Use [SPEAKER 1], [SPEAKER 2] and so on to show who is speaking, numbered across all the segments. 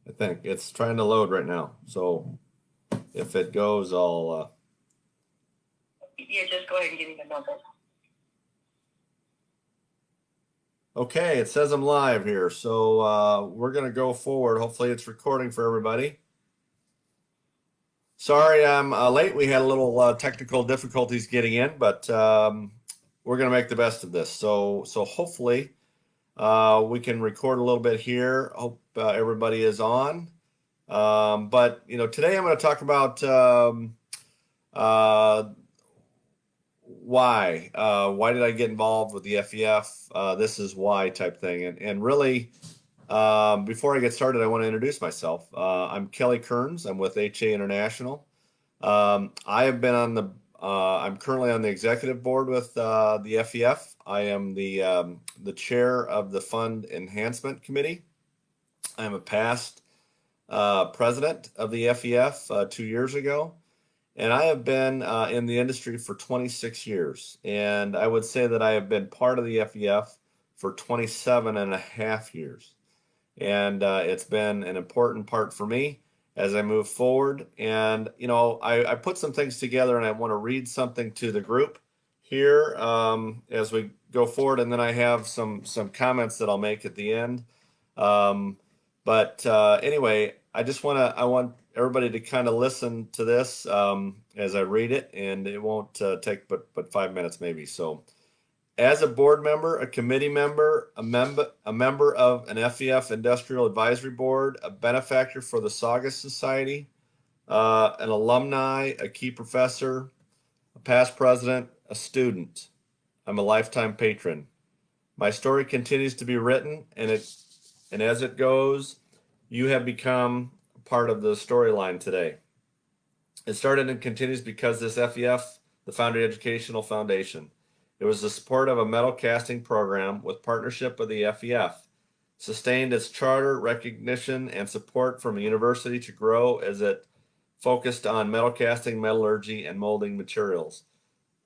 [SPEAKER 1] I think it's trying to load right now. So if it goes, I'll.
[SPEAKER 2] Yeah, just go ahead and give me the number.
[SPEAKER 1] Okay, it says I'm live here, so we're gonna go forward. Hopefully, it's recording for everybody. Sorry, I'm late. We had a little technical difficulties getting in, but we're gonna make the best of this. So hopefully, we can record a little bit here. Hope everybody is on. But today I'm going to talk about uh, why. Why did I get involved with the FEF? This is why type thing. And really, before I get started, I want to introduce myself. I'm Kelley Kerns. I'm with HA International. I have been on the. I'm currently on the executive board with the FEF. I am the chair of the Fund Enhancement Committee. I'm a past president of the FEF 2 years ago. And I have been in the industry for 26 years. And I would say that I have been part of the FEF for 27 and a half years. And it's been an important part for me as I move forward. And, I put some things together and I want to read something to the group here as we go forward. And then I have some comments that I'll make at the end. But anyway, I want everybody to kind of listen to this as I read it, and it won't take but 5 minutes maybe. So, as a board member, a committee member, a member of an FEF Industrial Advisory Board, a benefactor for the Saugus Society, an alumni, a key professor, a past president, a student. I'm a lifetime patron. My story continues to be written, and as it goes, you have become part of the storyline today. It started and continues because this FEF, the Foundry Educational Foundation, it was the support of a metal casting program with partnership with the FEF, sustained its charter, recognition, and support from a university to grow as it focused on metal casting, metallurgy, and molding materials.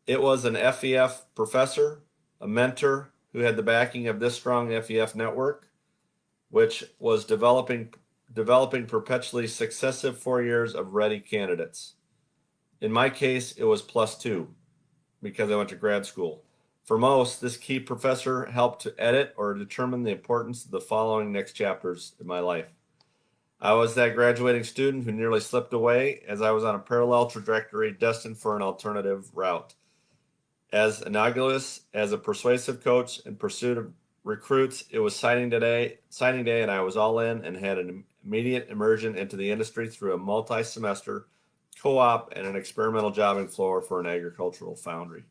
[SPEAKER 1] It was an FEF professor, a mentor who had the backing of this strong FEF network, which was developing perpetually successive 4 years of ready candidates. In my case, it was +2 because I went to grad school. For most, this key professor helped to edit or determine the importance of the following next chapters in my life. I was that graduating student who nearly slipped away as I was on a parallel trajectory destined for an alternative route. As innocuous as a persuasive coach in pursuit of recruits, it was signing day, and I was all in and had an immediate immersion into the industry through a multi-semester co-op and an experimental jobbing floor for an agricultural foundry.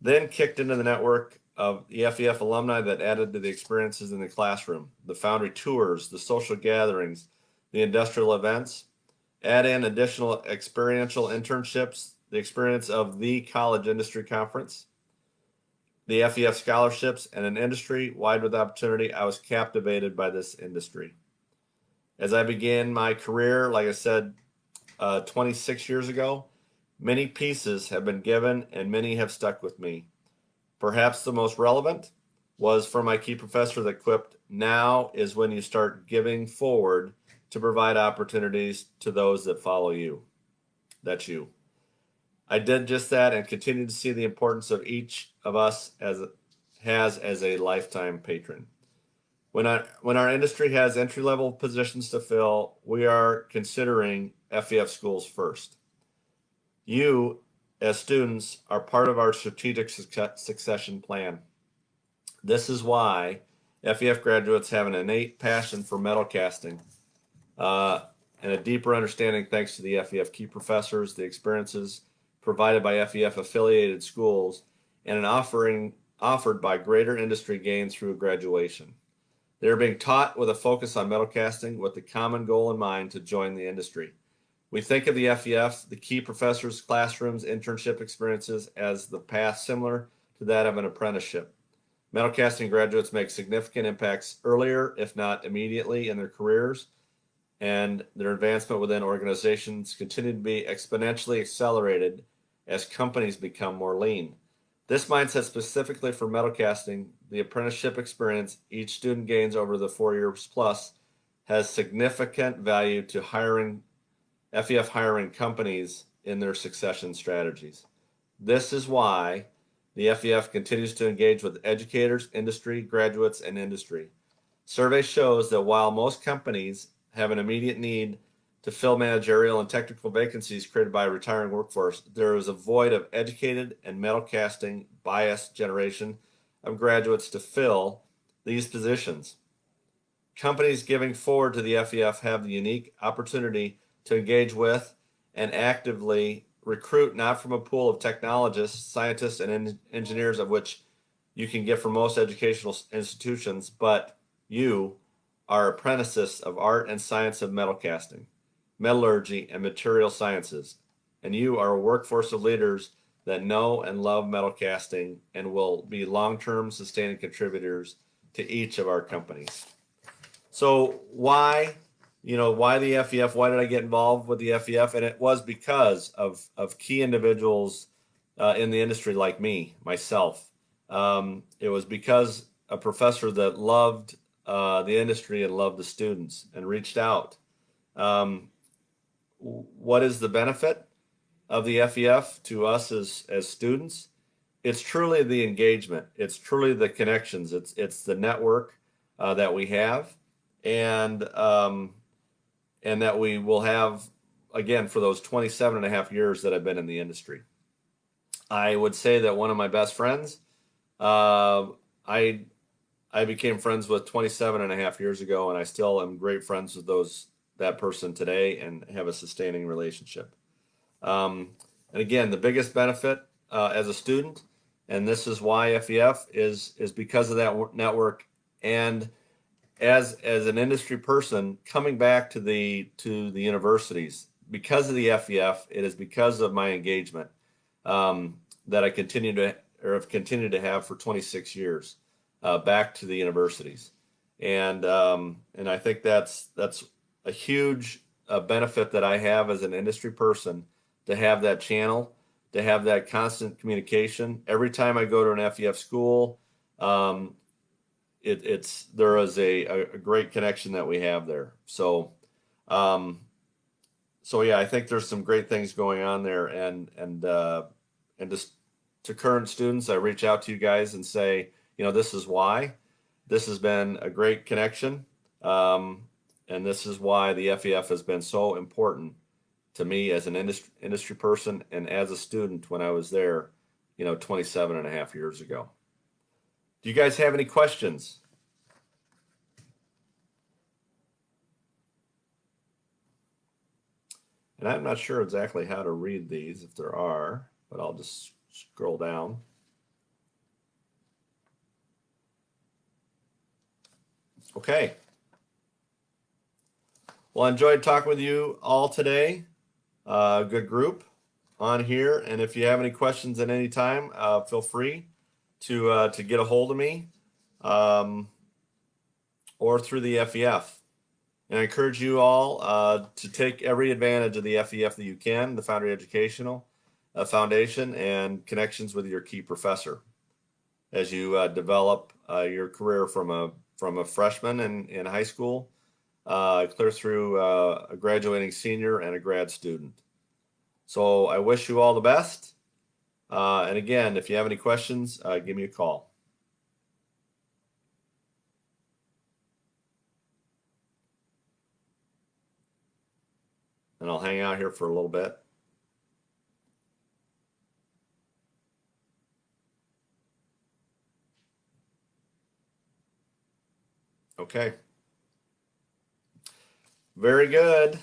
[SPEAKER 1] Then kicked into the network of the FEF alumni that added to the experiences in the classroom, the foundry tours, the social gatherings, the industrial events. Add in additional experiential internships, the experience of the College Industry Conference, the FEF scholarships, and an industry wide with opportunity. I was captivated by this industry. As I began my career, like I said, 26 years ago, many pieces have been given and many have stuck with me. Perhaps the most relevant was for my key professor that quipped, "Now is when you start giving forward to provide opportunities to those that follow you." That's you. I did just that and continue to see the importance of each of us as a lifetime patron. When our industry has entry-level positions to fill, we are considering FEF schools first. You, as students, are part of our strategic succession plan. This is why FEF graduates have an innate passion for metal casting and a deeper understanding thanks to the FEF key professors, the experiences provided by FEF affiliated schools, and an offering offered by greater industry gain through graduation. They are being taught with a focus on metal casting with the common goal in mind to join the industry. We think of the FEF, the key professors, classrooms, internship experiences as the path similar to that of an apprenticeship. Metal casting graduates make significant impacts earlier, if not immediately, in their careers, and their advancement within organizations continue to be exponentially accelerated as companies become more lean. This mindset specifically for metal casting, the apprenticeship experience each student gains over the 4 years plus has significant value to FEF hiring companies in their succession strategies. This is why the FEF continues to engage with educators, industry, graduates, and industry. Survey shows that while most companies have an immediate need to fill managerial and technical vacancies created by a retiring workforce, there is a void of educated and metal casting bias generation of graduates to fill these positions. Companies giving forward to the FEF have the unique opportunity to engage with and actively recruit not from a pool of technologists, scientists, and engineers of which you can get from most educational institutions, but you are apprentices of art and science of metal casting, metallurgy, and material sciences, and you are a workforce of leaders that know and love metal casting and will be long-term sustaining contributors to each of our companies. So why the FEF? Why did I get involved with the FEF? And it was because of key individuals in the industry like myself. It was because a professor that loved the industry and loved the students and reached out. What is the benefit of the FEF to us as students? It's truly the engagement. It's truly the connections. It's the network that we have, and that we will have again for those 27 and a half years that I've been in the industry. I would say that one of my best friends, I became friends with 27 and a half years ago, and I still am great friends with that person today and have a sustaining relationship. And again, the biggest benefit as a student, and this is why FEF is because of that network, and as an industry person coming back to the universities because of the FEF, it is because of my engagement that I have continued to have for 26 years back to the universities, and I think that's a huge benefit that I have as an industry person, to have that channel, to have that constant communication. Every time I go to an FEF school, there is a great connection that we have there. So yeah, I think there's some great things going on there, and just to current students, I reach out to you guys and say, this is why. This has been a great connection, and this is why the FEF has been so important to me as an industry person and as a student when I was there, 27 and a half years ago. Do you guys have any questions? And I'm not sure exactly how to read these, if there are, but I'll just scroll down. Okay. Well, I enjoyed talking with you all today. Good group on here. And if you have any questions at any time, feel free to get a hold of me or through the FEF. And I encourage you all to take every advantage of the FEF that you can, the Foundry Educational Foundation, and connections with your key professor as you develop your career from a freshman in high school clear through a graduating senior and a grad student. So I wish you all the best. And again, if you have any questions, give me a call. And I'll hang out here for a little bit. Okay. Very good.